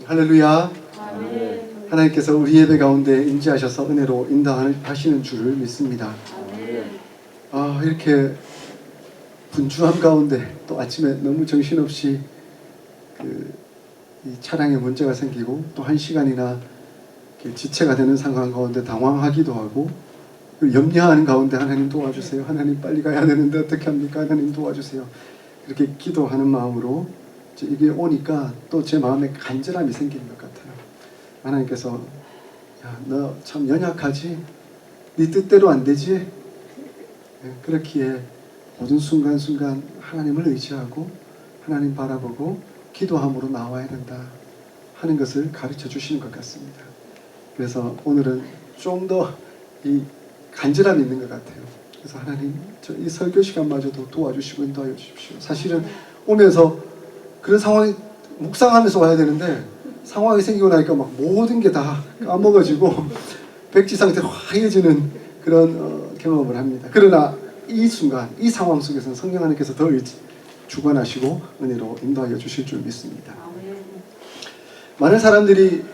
할렐루야. 아멘. 하나님께서 우리 예배 가운데 임재하셔서 은혜로 인도하시는 줄을 믿습니다. 아멘. 이렇게 분주함 가운데 또 아침에 너무 정신없이 이 차량에 문제가 생기고 또 1시간이나 지체가 되는 상황 가운데 당황하기도 하고 염려하는 가운데 하나님 도와주세요. 하나님 빨리 가야 되는데 어떻게 합니까? 하나님 도와주세요. 이렇게 기도하는 마음으로 이게 오니까 또 제 마음에 간절함이 생기는 것 같아요. 하나님께서 야, 너 참 연약하지? 네 뜻대로 안 되지? 그렇기에 모든 순간순간 하나님을 의지하고 하나님 바라보고 기도함으로 나와야 된다 하는 것을 가르쳐 주시는 것 같습니다. 그래서 오늘은 좀 더 이 간절함이 있는 것 같아요. 그래서 하나님 이 설교 시간마저도 도와주시고 인도하여 주십시오. 사실은 오면서 그런 상황이 묵상하면서 와야 되는데 상황이 생기고 나니까 막 모든 게 다 까먹어지고 백지 상태로 하얘지는 그런 경험을 합니다. 그러나 이 순간, 이 상황 속에서는 성령 하나님께서 더 주관하시고 은혜로 인도하여 주실 줄 믿습니다. 아멘. 많은 사람들이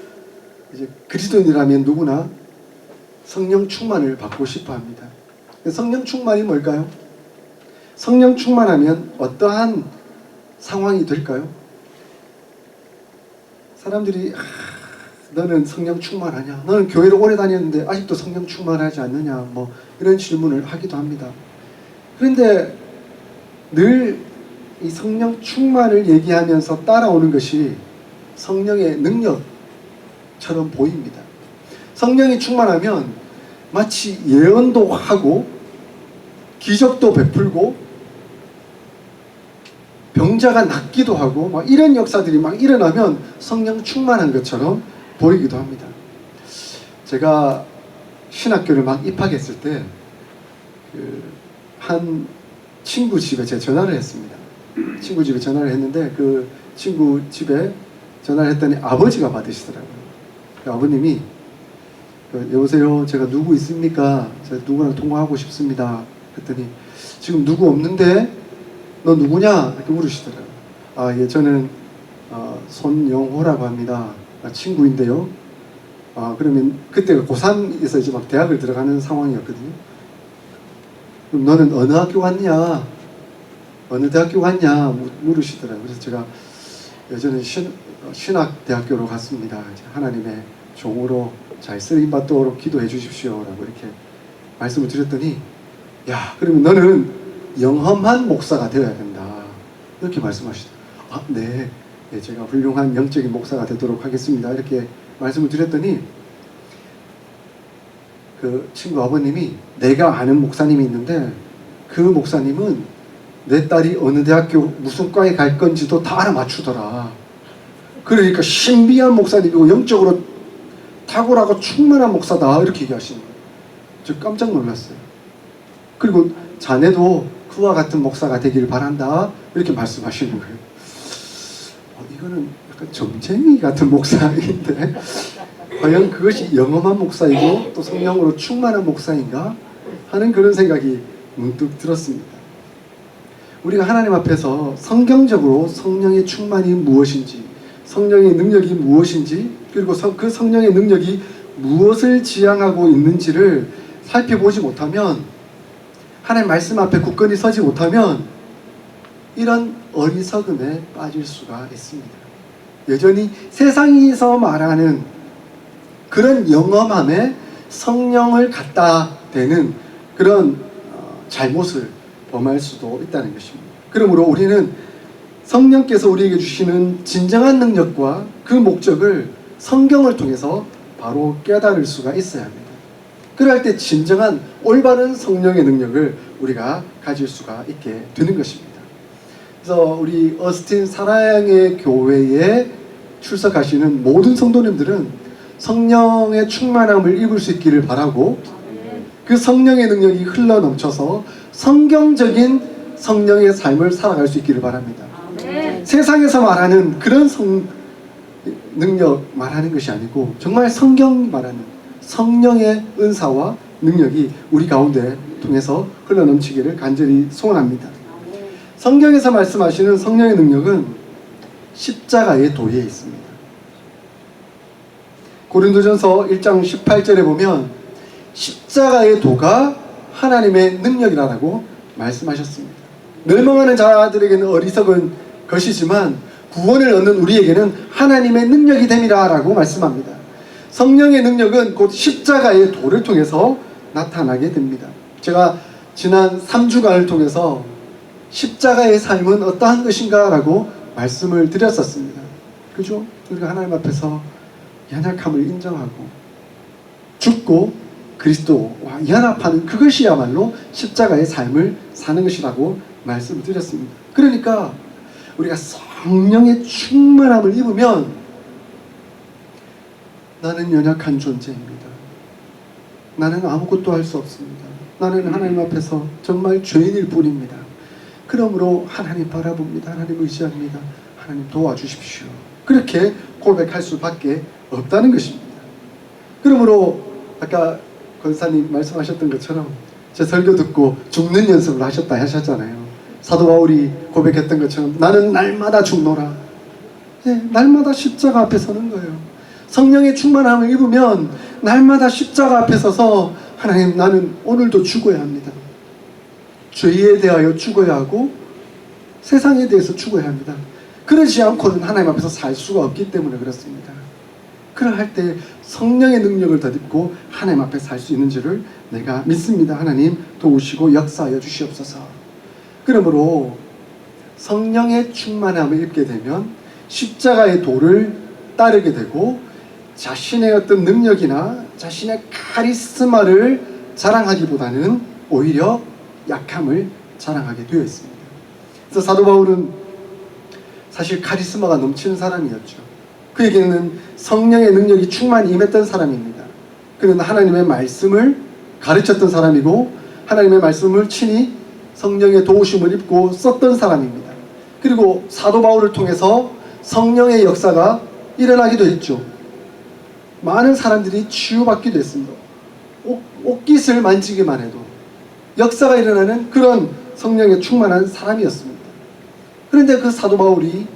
이제 그리스도인이라면 누구나 성령 충만을 받고 싶어 합니다. 성령 충만이 뭘까요? 성령 충만하면 어떠한 상황이 될까요? 사람들이 너는 성령 충만하냐? 너는 교회를 오래 다녔는데 아직도 성령 충만하지 않느냐? 뭐 이런 질문을 하기도 합니다. 그런데 늘 이 성령 충만을 얘기하면서 따라오는 것이 성령의 능력처럼 보입니다. 성령이 충만하면 마치 예언도 하고 기적도 베풀고 병자가 낫기도 하고 막 이런 역사들이 막 일어나면 성령 충만한 것처럼 보이기도 합니다. 제가 신학교를 막 입학했을 때 한 친구 집에 제가 전화를 했습니다. 친구 집에 전화를 했는데 그 친구 집에 전화를 했더니 아버지가 받으시더라고요. 아버님이 여보세요, 제가 누구 있습니까? 제가 누구랑 통화하고 싶습니다. 했더니 지금 누구 없는데 너 누구냐? 이렇게 물으시더라고요. 예, 저는 손영호라고 합니다. 친구인데요. 그러면 그때가 고3에서 이제 막 대학을 들어가는 상황이었거든요. 그럼 너는 어느 학교 갔냐? 어느 대학교 갔냐? 물으시더라고요. 그래서 제가 저는 신학대학교로 갔습니다. 하나님의 종으로 잘 쓰임받도록 기도해 주십시오라고 이렇게 말씀을 드렸더니 야, 그러면 너는 영험한 목사가 되어야 된다 이렇게 말씀하시더라고요. 네, 제가 훌륭한 영적인 목사가 되도록 하겠습니다 이렇게 말씀을 드렸더니 그 친구 아버님이 내가 아는 목사님이 있는데 그 목사님은 내 딸이 어느 대학교 무슨 과에 갈 건지도 다 알아맞추더라. 그러니까 신비한 목사님이고 영적으로 탁월하고 충만한 목사다 이렇게 얘기하시는 거예요. 저 깜짝 놀랐어요. 그리고 자네도 그와 같은 목사가 되길 바란다 이렇게 말씀하시는 거예요. 이거는 약간 점쟁이 같은 목사인데 과연 그것이 영험한 목사이고 또 성령으로 충만한 목사인가 하는 그런 생각이 문득 들었습니다. 우리가 하나님 앞에서 성경적으로 성령의 충만이 무엇인지, 성령의 능력이 무엇인지, 그리고 그 성령의 능력이 무엇을 지향하고 있는지를 살펴보지 못하면, 하나님 말씀 앞에 굳건히 서지 못하면 이런 어리석음에 빠질 수가 있습니다. 여전히 세상에서 말하는 그런 영험함에 성령을 갖다 대는 그런 잘못을 범할 수도 있다는 것입니다. 그러므로 우리는 성령께서 우리에게 주시는 진정한 능력과 그 목적을 성경을 통해서 바로 깨달을 수가 있어야 합니다. 그럴 때 진정한 올바른 성령의 능력을 우리가 가질 수가 있게 되는 것입니다. 그래서 우리 어스틴 사랑의 교회에 출석하시는 모든 성도님들은 성령의 충만함을 입을 수 있기를 바라고 그 성령의 능력이 흘러넘쳐서 성경적인 성령의 삶을 살아갈 수 있기를 바랍니다. 세상에서 말하는 그런 능력 말하는 것이 아니고 정말 성경 말하는 성령의 은사와 능력이 우리 가운데 통해서 흘러넘치기를 간절히 소원합니다. 성경에서 말씀하시는 성령의 능력은 십자가의 도에 있습니다. 고린도전서 1장 18절에 보면 십자가의 도가 하나님의 능력이라고 말씀하셨습니다. 멸망하는 자들에게는 어리석은 것이지만 구원을 얻는 우리에게는 하나님의 능력이 됨이라 라고 말씀합니다. 성령의 능력은 곧 십자가의 도를 통해서 나타나게 됩니다. 제가 지난 3주간을 통해서 십자가의 삶은 어떠한 것인가 라고 말씀을 드렸었습니다. 그죠? 우리가 하나님 앞에서 연약함을 인정하고 죽고 그리스도와 연합하는 그것이야말로 십자가의 삶을 사는 것이라고 말씀을 드렸습니다. 그러니까 우리가 성령의 충만함을 입으면 나는 연약한 존재입니다. 나는 아무것도 할 수 없습니다. 나는 하나님 앞에서 정말 죄인일 뿐입니다. 그러므로 하나님 바라봅니다. 하나님 의지합니다. 하나님 도와주십시오. 그렇게 고백할 수밖에 없다는 것입니다. 그러므로 아까 권사님 말씀하셨던 것처럼 제 설교 듣고 죽는 연습을 하셨다 하셨잖아요. 사도 바울이 고백했던 것처럼 나는 날마다 죽노라. 네, 날마다 십자가 앞에 서는 거예요. 성령의 충만함을 입으면 날마다 십자가 앞에 서서 하나님 나는 오늘도 죽어야 합니다. 죄에 대하여 죽어야 하고 세상에 대해서 죽어야 합니다. 그러지 않고는 하나님 앞에서 살 수가 없기 때문에 그렇습니다. 그러할 때 성령의 능력을 덧입고 하나님 앞에 살 수 있는 줄을 내가 믿습니다. 하나님 도우시고 역사하여 주시옵소서. 그러므로 성령의 충만함을 입게 되면 십자가의 도를 따르게 되고 자신의 어떤 능력이나 자신의 카리스마를 자랑하기보다는 오히려 약함을 자랑하게 되어 있습니다. 그래서 사도 바울은 사실 카리스마가 넘치는 사람이었죠. 그에게는 성령의 능력이 충만히 임했던 사람입니다. 그는 하나님의 말씀을 가르쳤던 사람이고 하나님의 말씀을 친히 성령의 도우심을 입고 썼던 사람입니다. 그리고 사도 바울을 통해서 성령의 역사가 일어나기도 했죠. 많은 사람들이 치유받기도 했습니다. 옷깃을 만지기만 해도 역사가 일어나는 그런 성령에 충만한 사람이었습니다. 그런데 그 사도 바울이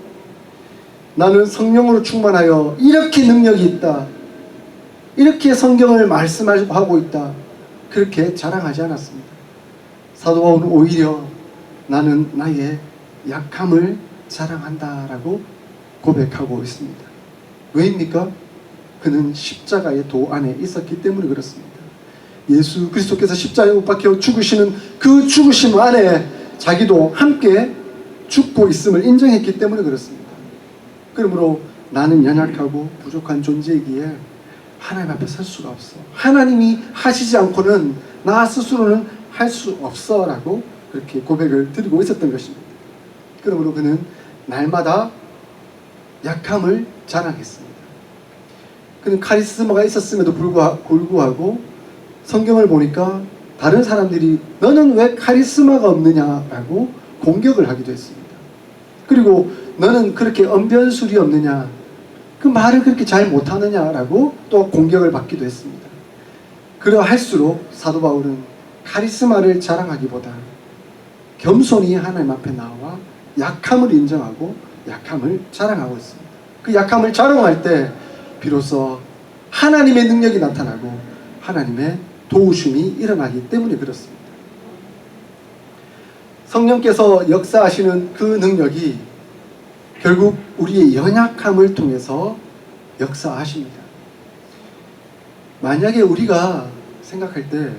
나는 성령으로 충만하여 이렇게 능력이 있다, 이렇게 성경을 말씀하고 있다, 그렇게 자랑하지 않았습니다. 사도 바울은 오히려 나는 나의 약함을 자랑한다라고 고백하고 있습니다. 왜입니까? 그는 십자가의 도 안에 있었기 때문에 그렇습니다. 예수 그리스도께서 십자가에 못 박혀 죽으시는 그 죽으심 안에 자기도 함께 죽고 있음을 인정했기 때문에 그렇습니다. 그러므로 나는 연약하고 부족한 존재이기에 하나님 앞에 설 수가 없어. 하나님이 하시지 않고는 나 스스로는 할 수 없어 라고 그렇게 고백을 드리고 있었던 것입니다. 그러므로 그는 날마다 약함을 자랑했습니다. 그는 카리스마가 있었음에도 불구하고 성경을 보니까 다른 사람들이 너는 왜 카리스마가 없느냐라고 공격을 하기도 했습니다. 그리고 너는 그렇게 언변술이 없느냐, 그 말을 그렇게 잘 못하느냐라고 또 공격을 받기도 했습니다. 그러할수록 사도 바울은 카리스마를 자랑하기보다 겸손히 하나님 앞에 나와 약함을 인정하고 약함을 자랑하고 있습니다. 그 약함을 자랑할 때 비로소 하나님의 능력이 나타나고 하나님의 도우심이 일어나기 때문에 그렇습니다. 성령께서 역사하시는 그 능력이 결국 우리의 연약함을 통해서 역사하십니다. 만약에 우리가 생각할 때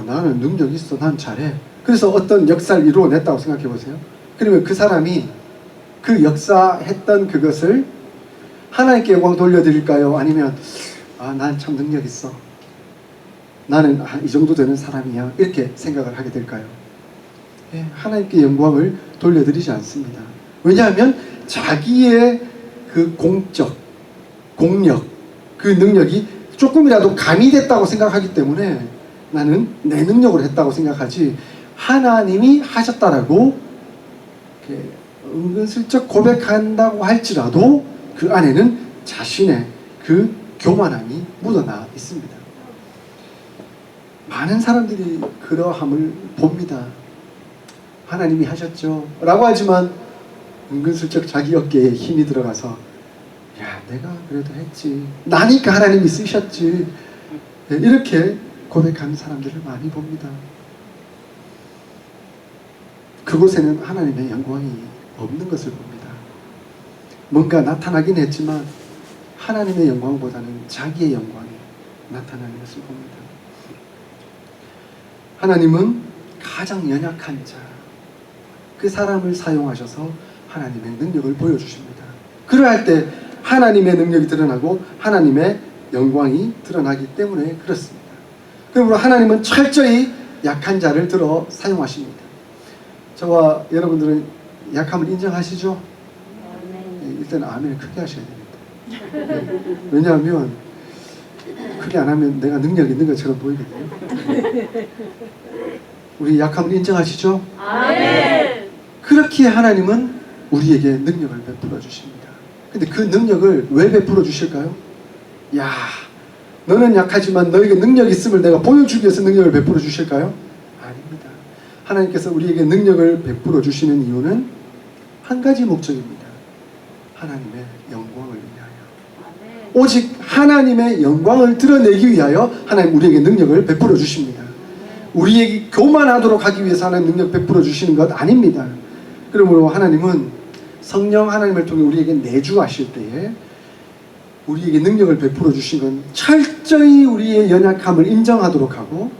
나는 능력이 있어, 난 잘해, 그래서 어떤 역사를 이루어냈다고 생각해 보세요. 그러면 그 사람이 그 역사했던 그것을 하나님께 영광 돌려드릴까요? 아니면 난 참 능력 있어, 나는 이 정도 되는 사람이야, 이렇게 생각을 하게 될까요? 하나님께 영광을 돌려드리지 않습니다. 왜냐하면 자기의 그 공력, 그 능력이 조금이라도 가미됐다고 생각하기 때문에 나는 내 능력으로 했다고 생각하지, 하나님이 하셨다라고 은근슬쩍 고백한다고 할지라도 그 안에는 자신의 그 교만함이 묻어나 있습니다. 많은 사람들이 그러함을 봅니다. 하나님이 하셨죠 라고 하지만 은근슬쩍 자기 어깨에 힘이 들어가서 야, 내가 그래도 했지. 나니까 하나님이 쓰셨지. 이렇게 고백하는 사람들을 많이 봅니다. 그곳에는 하나님의 영광이 없는 것을 봅니다. 뭔가 나타나긴 했지만 하나님의 영광보다는 자기의 영광이 나타나는 것을 봅니다. 하나님은 가장 연약한 자, 그 사람을 사용하셔서 하나님의 능력을 보여주십니다. 그러할 때 하나님의 능력이 드러나고 하나님의 영광이 드러나기 때문에 그렇습니다. 그러므로 하나님은 철저히 약한 자를 들어 사용하십니다. 저와 여러분들은 약함을 인정하시죠? 일단 아멘을 크게 하셔야 됩니다. 왜냐하면 크게 안 하면 내가 능력이 있는 것처럼 보이거든요. 우리 약함을 인정하시죠? 아멘. 그렇게 하나님은 우리에게 능력을 베풀어 주십니다. 근데 그 능력을 왜 베풀어 주실까요? 야, 너는 약하지만 너에게 능력이 있음을 내가 보여주기 위해서 능력을 베풀어 주실까요? 아닙니다. 하나님께서 우리에게 능력을 베풀어 주시는 이유는 한 가지 목적입니다. 하나님의 영광을 위하여. 오직 하나님의 영광을 드러내기 위하여 하나님 우리에게 능력을 베풀어 주십니다. 우리에게 교만하도록 하기 위해서 하나님 능력 베풀어 주시는 것 아닙니다. 그러므로 하나님은 성령 하나님을 통해 우리에게 내주하실 때에 우리에게 능력을 베풀어 주신 건 철저히 우리의 연약함을 인정하도록 하고,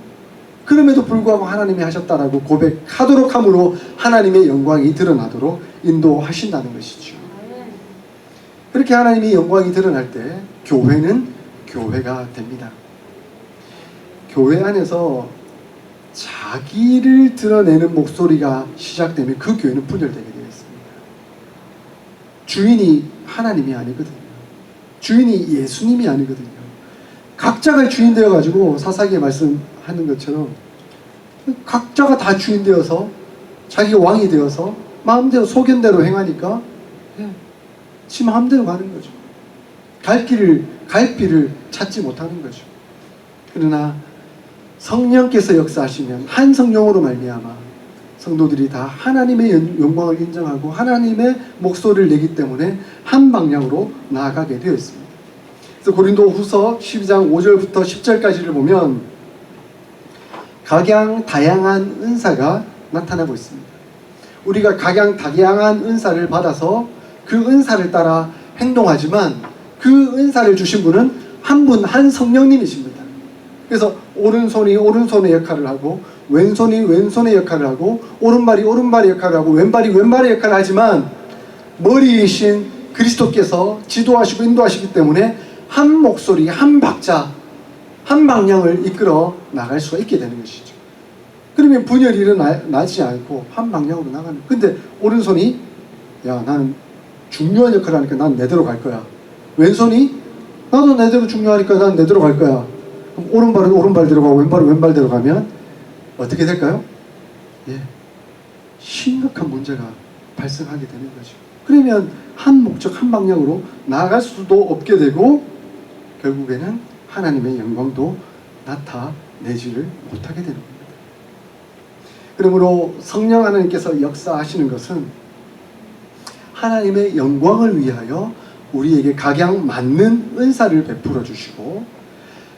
그럼에도 불구하고 하나님이 하셨다라고 고백하도록 함으로 하나님의 영광이 드러나도록 인도하신다는 것이죠. 그렇게 하나님의 영광이 드러날 때 교회는 교회가 됩니다. 교회 안에서 자기를 드러내는 목소리가 시작되면 그 교회는 분열되게 되어 있습니다. 주인이 하나님이 아니거든요. 주인이 예수님이 아니거든요. 각자가 주인 되어가지고 사사기에 말씀하는 것처럼 각자가 다 주인 되어서 자기가 왕이 되어서 마음대로 소견대로 행하니까 지 마음대로 가는 거죠. 갈 길을 찾지 못하는 거죠. 그러나 성령께서 역사하시면 한 성령으로 말미암아 성도들이 다 하나님의 영광을 인정하고 하나님의 목소리를 내기 때문에 한 방향으로 나아가게 되어 있습니다. 그래서 고린도후서 12장 5절부터 10절까지를 보면 각양 다양한 은사가 나타나고 있습니다. 우리가 각양 다양한 은사를 받아서 그 은사를 따라 행동하지만 그 은사를 주신 분은 한 분, 한 성령님이십니다. 그래서 오른손이 오른손의 역할을 하고 왼손이 왼손의 역할을 하고 오른발이 오른발의 역할을 하고 왼발이 왼발의 역할을 하지만 머리이신 그리스도께서 지도하시고 인도하시기 때문에 한 목소리, 한 박자, 한 방향을 이끌어 나갈 수가 있게 되는 것이죠. 그러면 분열이 일어나지 않고 한 방향으로 나가는. 근데 오른손이 야, 나는 중요한 역할을 하니까 난 내대로 갈 거야. 왼손이 나도 내대로 중요하니까 난 내대로 갈 거야. 그럼 오른발은 오른발대로 가고 왼발은 왼발대로 가면 어떻게 될까요? 예, 심각한 문제가 발생하게 되는 거죠. 그러면 한 목적, 한 방향으로 나아갈 수도 없게 되고 결국에는 하나님의 영광도 나타내지를 못하게 되는 겁니다. 그러므로 성령 하나님께서 역사하시는 것은 하나님의 영광을 위하여 우리에게 각양 맞는 은사를 베풀어 주시고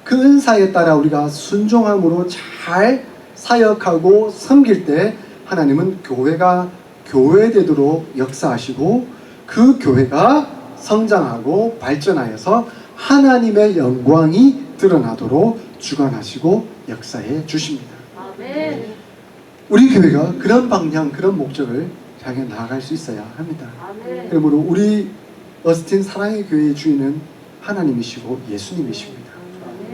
그 은사에 따라 우리가 순종함으로 잘 사역하고 섬길 때 하나님은 교회가 교회되도록 역사하시고 그 교회가 성장하고 발전하여서 하나님의 영광이 드러나도록 주관하시고 역사해 주십니다. 아멘. 우리 교회가 그런 방향, 그런 목적을 향해 나아갈 수 있어야 합니다. 아멘. 그러므로 우리 어스틴 사랑의 교회의 주인은 하나님이시고 예수님이십니다.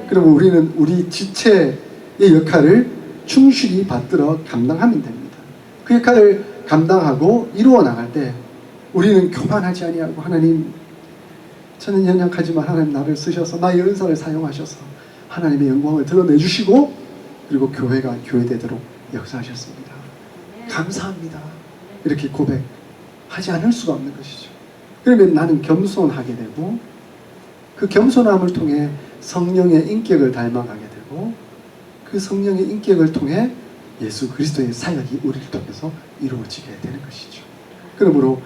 그러면 우리는 우리 지체의 역할을 충실히 받들어 감당하면 됩니다. 그 역할을 감당하고 이루어 나갈 때 우리는 교만하지 아니하고 하나님, 저는 연약하지만 하나님 나를 쓰셔서 나의 은사를 사용하셔서 하나님의 영광을 드러내주시고 그리고 교회가 교회되도록 역사하셨습니다. 감사합니다. 이렇게 고백하지 않을 수가 없는 것이죠. 그러면 나는 겸손하게 되고 그 겸손함을 통해 성령의 인격을 닮아가게 되고 그 성령의 인격을 통해 예수 그리스도의 사역이 우리를 통해서 이루어지게 되는 것이죠. 그러므로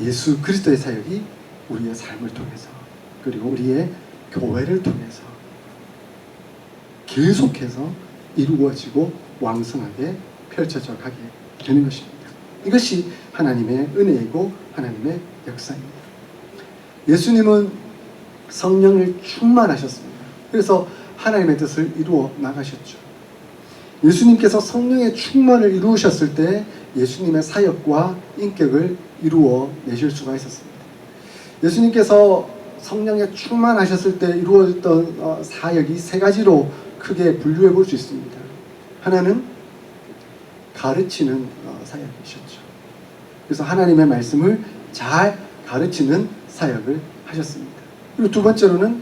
예수 그리스도의 사역이 우리의 삶을 통해서 그리고 우리의 교회를 통해서 계속해서 이루어지고 왕성하게 펼쳐져 가게 되는 것입니다. 이것이 하나님의 은혜이고 하나님의 역사입니다. 예수님은 성령을 충만하셨습니다. 그래서 하나님의 뜻을 이루어 나가셨죠. 예수님께서 성령의 충만을 이루셨을 때 예수님의 사역과 인격을 이루어 내실 수가 있었습니다. 예수님께서 성령에 충만하셨을 때 이루어졌던 사역이 세 가지로 크게 분류해 볼 수 있습니다. 하나는 가르치는 사역이셨죠. 그래서 하나님의 말씀을 잘 가르치는 사역을 하셨습니다. 그리고 두 번째로는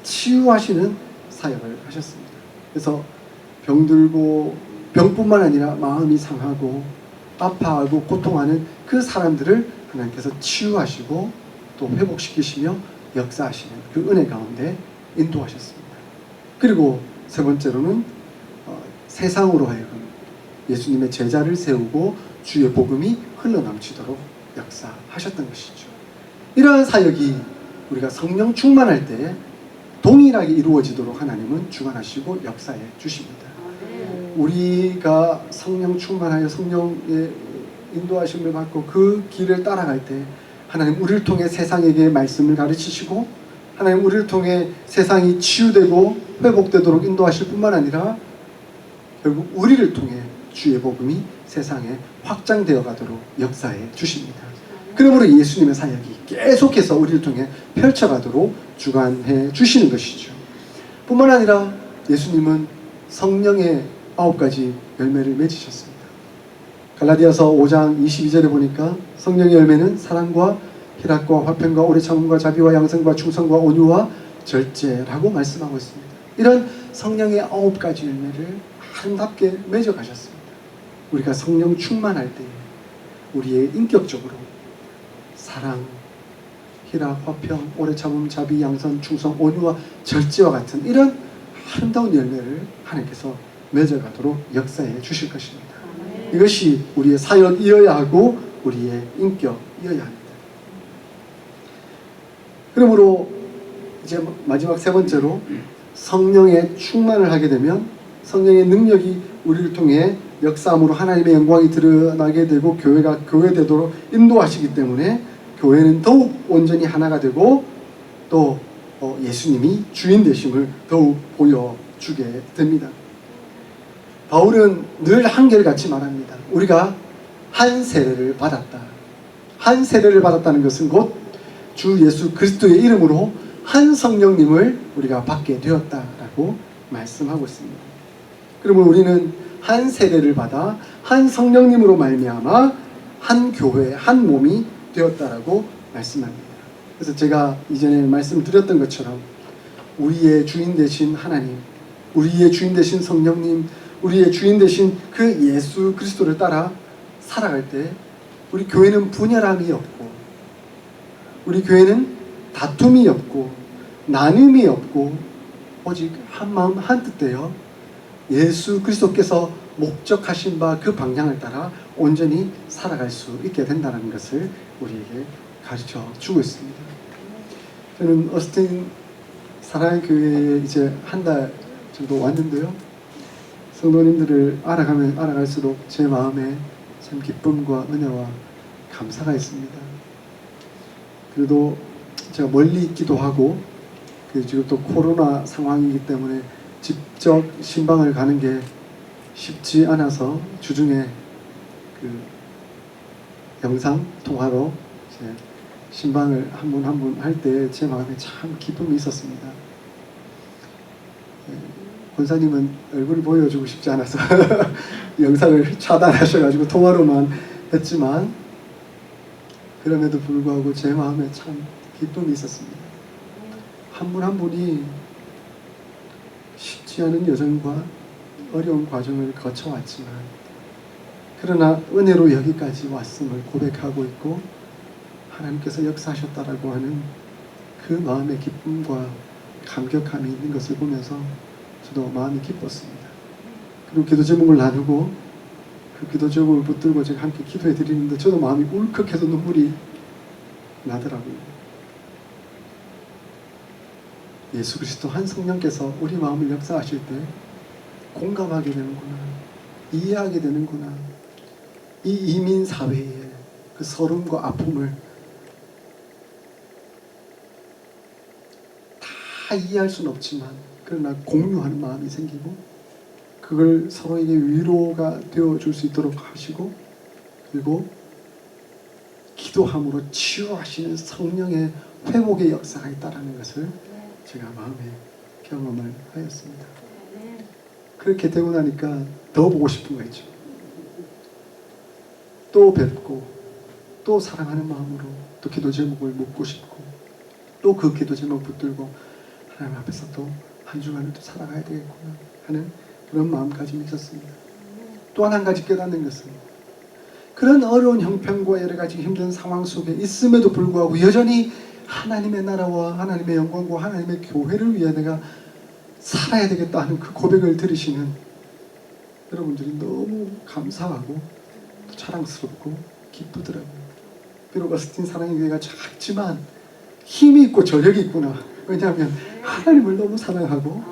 치유하시는 사역을 하셨습니다. 그래서 병들고 병뿐만 아니라 마음이 상하고 아파하고 고통하는 그 사람들을 하나님께서 치유하시고 또 회복시키시며 역사하시는 그 은혜 가운데 인도하셨습니다. 그리고 세 번째로는 세상으로 하여금 예수님의 제자를 세우고 주의 복음이 흘러넘치도록 역사하셨던 것이죠. 이러한 사역이 우리가 성령 충만할 때 동일하게 이루어지도록 하나님은 주관하시고 역사해 주십니다. 우리가 성령 충만하여 성령의 인도하심을 받고 그 길을 따라갈 때 하나님 우리를 통해 세상에게 말씀을 가르치시고 하나님 우리를 통해 세상이 치유되고 회복되도록 인도하실 뿐만 아니라 결국 우리를 통해 주의 복음이 세상에 확장되어 가도록 역사해 주십니다. 그러므로 예수님의 사역이 계속해서 우리를 통해 펼쳐가도록 주관해 주시는 것이죠. 뿐만 아니라 예수님은 성령의 9가지 열매를 맺으셨습니다. 갈라디아서 5장 22절에 보니까 성령의 열매는 사랑과 희락과 화평과 오래 참음과 자비와 양성과 충성과 온유와 절제라고 말씀하고 있습니다. 이런 성령의 9가지 열매를 아름답게 맺어 가셨습니다. 우리가 성령 충만할 때 우리의 인격적으로 사랑, 희락, 화평, 오래 참음, 자비, 양선, 충성, 온유와 절제와 같은 이런 아름다운 열매를 하나님께서 맺어가도록 역사해 주실 것입니다. 이것이 우리의 사역이어야 하고 우리의 인격이어야 합니다. 그러므로 이제 마지막 세 번째로 성령의 충만을 하게 되면 성령의 능력이 우리를 통해 역사함으로 하나님의 영광이 드러나게 되고 교회가 교회되도록 인도하시기 때문에 교회는 더욱 온전히 하나가 되고 또 예수님이 주인 되심을 더욱 보여주게 됩니다. 바울은 늘 한결같이 말합니다. 우리가 한 세례를 받았다. 한 세례를 받았다는 것은 곧 주 예수 그리스도의 이름으로 한 성령님을 우리가 받게 되었다라고 말씀하고 있습니다. 그러면 우리는 한 세례를 받아 한 성령님으로 말미암아 한 교회, 한 몸이 되었다라고 말씀합니다. 그래서 제가 이전에 말씀드렸던 것처럼 우리의 주인 되신 하나님, 우리의 주인 되신 성령님, 우리의 주인 되신 그 예수 그리스도를 따라 살아갈 때 우리 교회는 분열함이 없고 우리 교회는 다툼이 없고 나눔이 없고 오직 한 마음 한 뜻 되어 예수 그리스도께서 목적하신 바 그 방향을 따라 온전히 살아갈 수 있게 된다는 것을 우리에게 가르쳐 주고 있습니다. 저는 어스틴 사랑의 교회에 이제 한 달 정도 왔는데요. 성도님들을 알아가면 알아갈수록 제 마음에 참 기쁨과 은혜와 감사가 있습니다. 그래도 제가 멀리 있기도 하고 지금 또 코로나 상황이기 때문에 직접 신방을 가는 게 쉽지 않아서 주중에 그 영상 통화로 이제 신방을 한 분 한 분 할 때 제 마음에 참 기쁨이 있었습니다. 권사님은 얼굴을 보여주고 싶지 않아서 영상을 차단하셔가지고 통화로만 했지만 그럼에도 불구하고 제 마음에 참 기쁨이 있었습니다. 한 분 한 분이 쉽지 않은 여정과 어려운 과정을 거쳐왔지만 그러나 은혜로 여기까지 왔음을 고백하고 있고 하나님께서 역사하셨다라고 하는 그 마음의 기쁨과 감격함이 있는 것을 보면서 저도 마음이 기뻤습니다. 그리고 기도 제목을 나누고 그 기도 제목을 붙들고 제가 함께 기도해 드리는데 저도 마음이 울컥해서 눈물이 나더라고요. 예수 그리스도 한 성령께서 우리 마음을 역사하실 때 공감하게 되는구나, 이해하게 되는구나. 이 이민 사회의 그 서름과 아픔을 다 이해할 수는 없지만 그러나 공유하는 마음이 생기고 그걸 서로에게 위로가 되어줄 수 있도록 하시고 그리고 기도함으로 치유하시는 성령의 회복의 역사가 있다는 것을 제가 마음에 경험을 하였습니다. 그렇게 되고 나니까 더 보고 싶은 거 있죠. 또 뵙고 또 사랑하는 마음으로 또 기도 제목을 묻고 싶고 또 그 기도 제목 붙들고 하나님 앞에서 또 한 주간을 또 살아가야 되겠구나 하는 그런 마음가짐이 있었습니다. 또 한 가지 깨닫는 것은 그런 어려운 형편과 여러 가지 힘든 상황 속에 있음에도 불구하고 여전히 하나님의 나라와 하나님의 영광과 하나님의 교회를 위해 내가 살아야 되겠다 하는 그 고백을 들으시는 여러분들이 너무 감사하고 또 자랑스럽고 기쁘더라고요. 비록 어스틴 사랑의 교회가 작지만 힘이 있고 저력이 있구나. 왜냐하면 하나님을 너무 사랑하고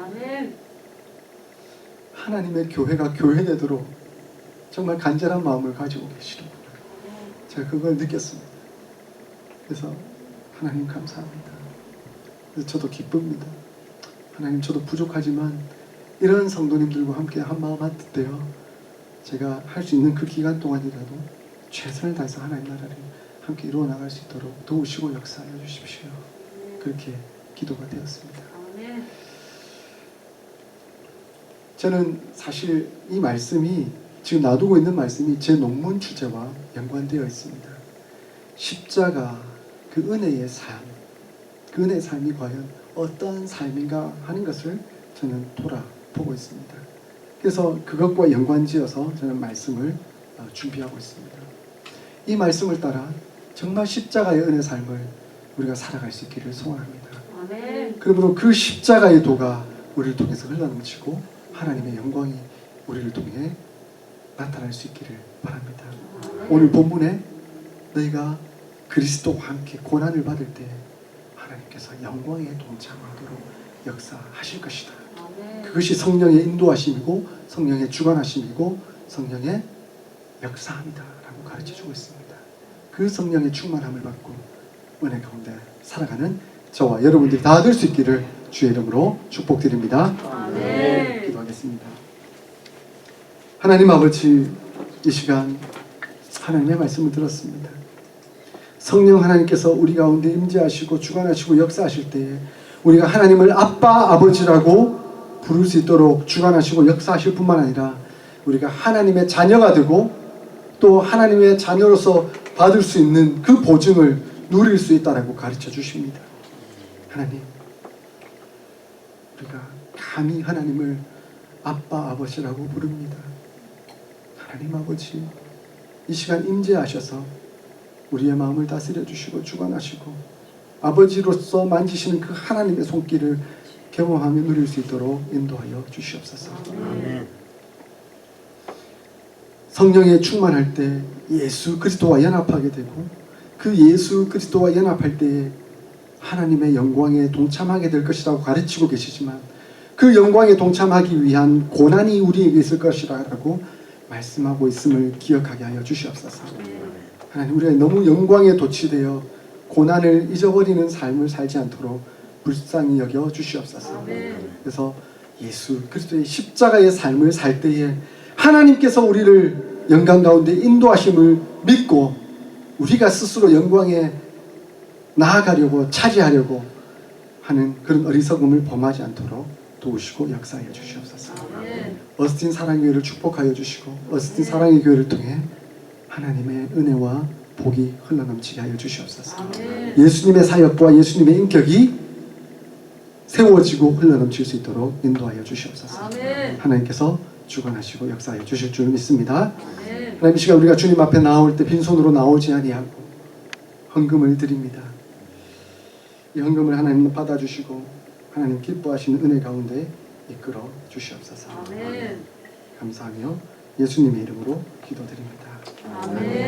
하나님의 교회가 교회되도록 정말 간절한 마음을 가지고 계시는구나. 제가 그걸 느꼈습니다. 그래서 하나님 감사합니다. 그래서 저도 기쁩니다. 하나님 저도 부족하지만 이런 성도님들과 함께 한 마음 한 뜻 되어 제가 할 수 있는 그 기간 동안이라도 최선을 다해서 하나님 나라를 함께 이루어 나갈 수 있도록 도우시고 역사하여 주십시오. 그렇게 기도가 되었습니다. 저는 사실 이 말씀이 지금 놔두고 있는 말씀이 제 논문 주제와 연관되어 있습니다. 십자가 그 은혜의 삶, 그 은혜의 삶이 과연 어떤 삶인가 하는 것을 저는 돌아보고 있습니다. 그래서 그것과 연관지어서 저는 말씀을 준비하고 있습니다. 이 말씀을 따라 정말 십자가의 은혜 삶을 우리가 살아갈 수 있기를 소원합니다. 그러므로 그 십자가의 도가 우리를 통해서 흘러넘치고 하나님의 영광이 우리를 통해 나타날 수 있기를 바랍니다. 오늘 본문에 너희가 그리스도와 함께 고난을 받을 때 하나님께서 영광에 동참하도록 역사하실 것이다. 그것이 성령의 인도하심이고 성령의 주관하심이고 성령의 역사함이다 라고 가르쳐주고 있습니다. 그 성령의 충만함을 받고 은혜 가운데 살아가는 저와 여러분들이 다 될 수 있기를 주의 이름으로 축복드립니다. 아멘. 기도하겠습니다. 하나님 아버지, 이 시간 하나님의 말씀을 들었습니다. 성령 하나님께서 우리 가운데 임재하시고 주관하시고 역사하실 때에 우리가 하나님을 아빠 아버지라고 부를 수 있도록 주관하시고 역사하실 뿐만 아니라 우리가 하나님의 자녀가 되고 또 하나님의 자녀로서 받을 수 있는 그 보증을 누릴 수 있다라고 가르쳐 주십니다. 하나님, 우리가 감히 하나님을 아빠 아버지라고 부릅니다. 하나님 아버지, 이 시간 임재하셔서 우리의 마음을 다스려 주시고 주관하시고 아버지로서 만지시는 그 하나님의 손길을 경험하며 누릴 수 있도록 인도하여 주시옵소서. 아멘. 성령에 충만할 때 예수 그리스도와 연합하게 되고 그 예수 그리스도와 연합할 때에 하나님의 영광에 동참하게 될 것이라고 가르치고 계시지만 그 영광에 동참하기 위한 고난이 우리에게 있을 것이라고 말씀하고 있음을 기억하게 하여 주시옵소서. 하나님, 우리가 너무 영광에 도취되어 고난을 잊어버리는 삶을 살지 않도록 불쌍히 여겨 주시옵소서. 그래서 예수 그리스도의 십자가의 삶을 살 때에 하나님께서 우리를 영광 가운데 인도하심을 믿고 우리가 스스로 영광에 나아가려고 차지하려고 하는 그런 어리석음을 범하지 않도록 도우시고 역사하여 주시옵소서. 어스틴 사랑교회를 축복하여 주시고 어스틴 사랑의 교회를 통해 하나님의 은혜와 복이 흘러넘치게 하여 주시옵소서. 예수님의 사역과 예수님의 인격이 세워지고 흘러넘칠 수 있도록 인도하여 주시옵소서. 하나님께서 주관하시고 역사하여 주실 줄 믿습니다. 하나님, 이 시간 우리가 주님 앞에 나올 때 빈손으로 나오지 아니하고 헌금을 드립니다. 이 헌금을 하나님 받아주시고 하나님 기뻐하시는 은혜 가운데 이끌어 주시옵소서. 감사하며 예수님의 이름으로 기도드립니다. 아멘.